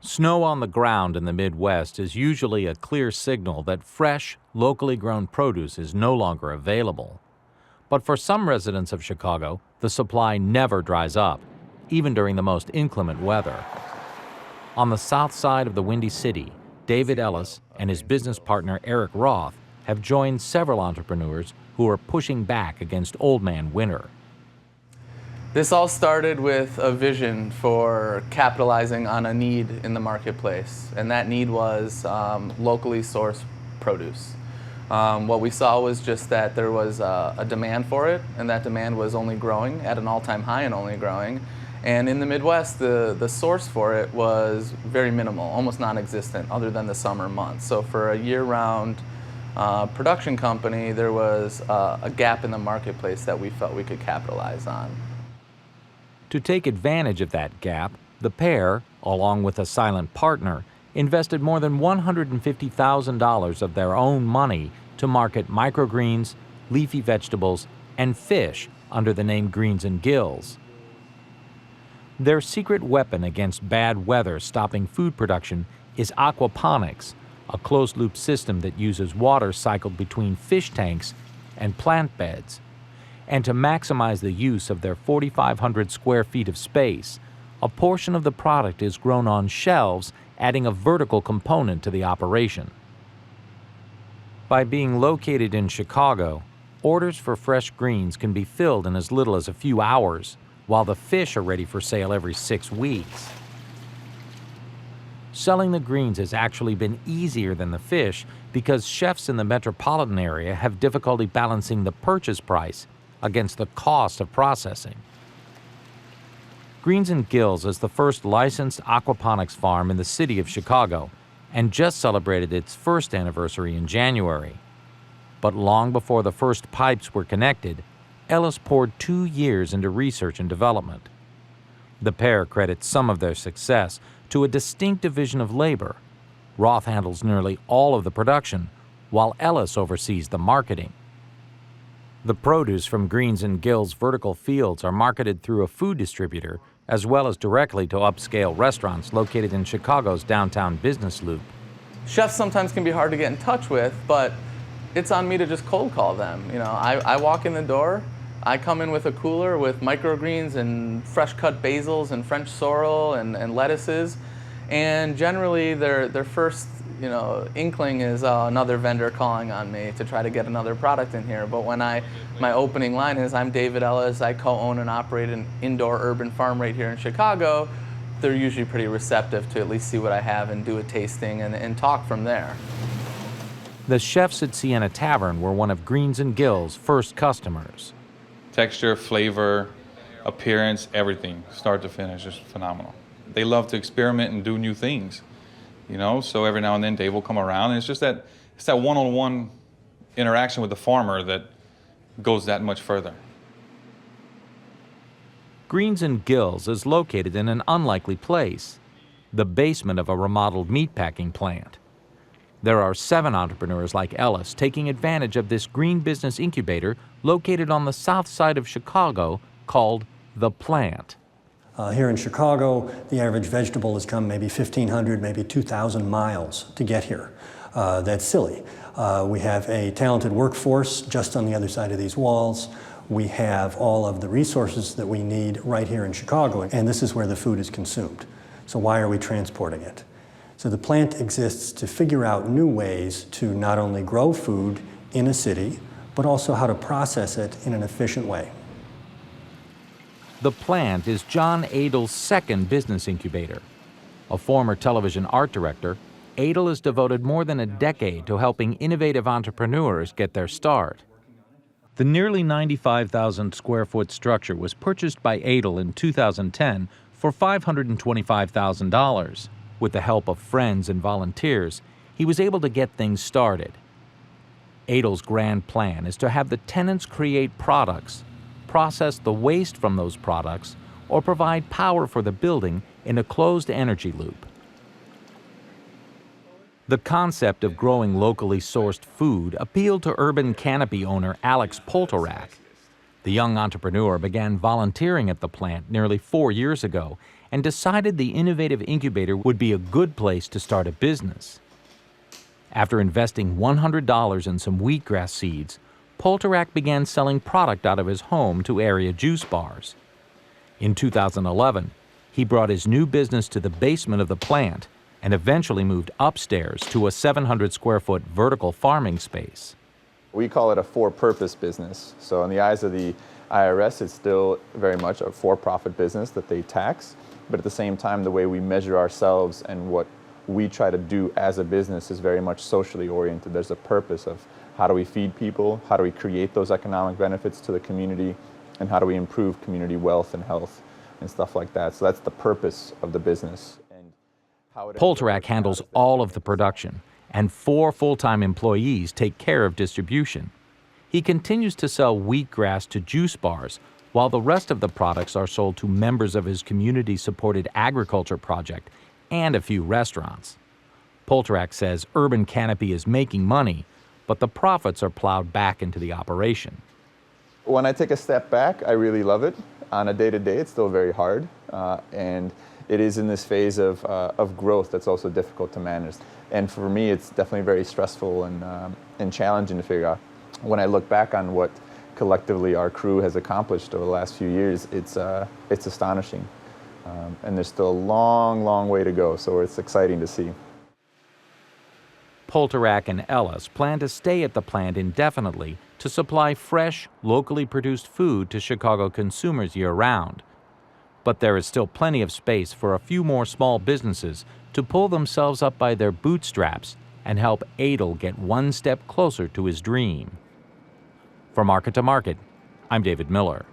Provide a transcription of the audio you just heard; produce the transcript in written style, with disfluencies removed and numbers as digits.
Snow on the ground in the Midwest is usually a clear signal that fresh, locally grown produce is no longer available. But for some residents of Chicago, the supply never dries up, even during the most inclement weather. On the south side of the Windy City, David Ellis and his business partner Eric Roth have joined several entrepreneurs who are pushing back against Old Man Winter. This all started with a vision for capitalizing on a need in the marketplace, and that need was locally sourced produce. What we saw was just that there was a demand for it, and that demand was only growing at an all-time high and only growing. And in the Midwest, the source for it was very minimal, almost non-existent, other than the summer months. So for a year-round production company, there was a gap in the marketplace that we felt we could capitalize on. To take advantage of that gap, the pair, along with a silent partner, invested more than $150,000 of their own money to market microgreens, leafy vegetables, and fish under the name Greens and Gills. Their secret weapon against bad weather stopping food production is aquaponics, a closed-loop system that uses water cycled between fish tanks and plant beds. And to maximize the use of their 4,500 square feet of space, a portion of the product is grown on shelves, adding a vertical component to the operation. By being located in Chicago, orders for fresh greens can be filled in as little as a few hours, while the fish are ready for sale every 6 weeks. Selling the greens has actually been easier than the fish because chefs in the metropolitan area have difficulty balancing the purchase price against the cost of processing. Greens and Gills is the first licensed aquaponics farm in the city of Chicago and just celebrated its first anniversary in January. But long before the first pipes were connected, Ellis poured 2 years into research and development. The pair credits some of their success to a distinct division of labor. Roth handles nearly all of the production, while Ellis oversees the marketing. The produce from Greens and Gills' vertical fields are marketed through a food distributor as well as directly to upscale restaurants located in Chicago's downtown business loop. Chefs sometimes can be hard to get in touch with, but it's on me to just cold call them. You know, I walk in the door, I come in with a cooler with microgreens and fresh cut basils and French sorrel and lettuces, and generally their first inkling is another vendor calling on me to try to get another product in here. But when my opening line is, I'm David Ellis, I co-own and operate an indoor urban farm right here in Chicago, they're usually pretty receptive to at least see what I have and do a tasting and talk from there. The chefs at Sienna Tavern were one of Greens and Gills' first customers. Texture, flavor, appearance, everything, start to finish, is phenomenal. They love to experiment and do new things. So every now and then Dave will come around, and it's that one-on-one interaction with the farmer that goes that much further. Greens and Gills is located in an unlikely place, the basement of a remodeled meatpacking plant. There are 7 entrepreneurs like Ellis taking advantage of this green business incubator located on the south side of Chicago called The Plant. Here in Chicago, the average vegetable has come maybe 1,500, maybe 2,000 miles to get here. That's silly. We have a talented workforce just on the other side of these walls. We have all of the resources that we need right here in Chicago, and this is where the food is consumed. So why are we transporting it? So the plant exists to figure out new ways to not only grow food in a city, but also how to process it in an efficient way. The Plant is John Adel's second business incubator. A former television art director, Adel has devoted more than a decade to helping innovative entrepreneurs get their start. The nearly 95,000 square foot structure was purchased by Adel in 2010 for $525,000. With the help of friends and volunteers, he was able to get things started. Adel's grand plan is to have the tenants create products, process the waste from those products, or provide power for the building in a closed energy loop. The concept of growing locally sourced food appealed to urban canopy owner Alex Poltorak. The young entrepreneur began volunteering at the plant nearly 4 years ago and decided the innovative incubator would be a good place to start a business. After investing $100 in some wheatgrass seeds, Poltorak began selling product out of his home to area juice bars. In 2011, he brought his new business to the basement of the plant and eventually moved upstairs to a 700-square-foot vertical farming space. We call it a for-purpose business. So in the eyes of the IRS, it's still very much a for-profit business that they tax, but at the same time, the way we measure ourselves and what we try to do as a business is very much socially oriented. There's a purpose of how do we feed people, how do we create those economic benefits to the community, and how do we improve community wealth and health and stuff like that. So that's the purpose of the business. And Poltorak handles all of the production, and 4 full-time employees take care of distribution. He continues to sell wheatgrass to juice bars, while the rest of the products are sold to members of his community-supported agriculture project and a few restaurants. Poltorak says Urban Canopy is making money, but the profits are plowed back into the operation. When I take a step back, I really love it. On a day-to-day, it's still very hard, and it is in this phase of growth that's also difficult to manage. And for me, it's definitely very stressful and challenging to figure out. When I look back on what collectively our crew has accomplished over the last few years, it's astonishing. And there's still a long, long way to go, so it's exciting to see. Poltorak and Ellis plan to stay at the plant indefinitely to supply fresh, locally produced food to Chicago consumers year-round. But there is still plenty of space for a few more small businesses to pull themselves up by their bootstraps and help Adel get one step closer to his dream. For Market to Market, I'm David Miller.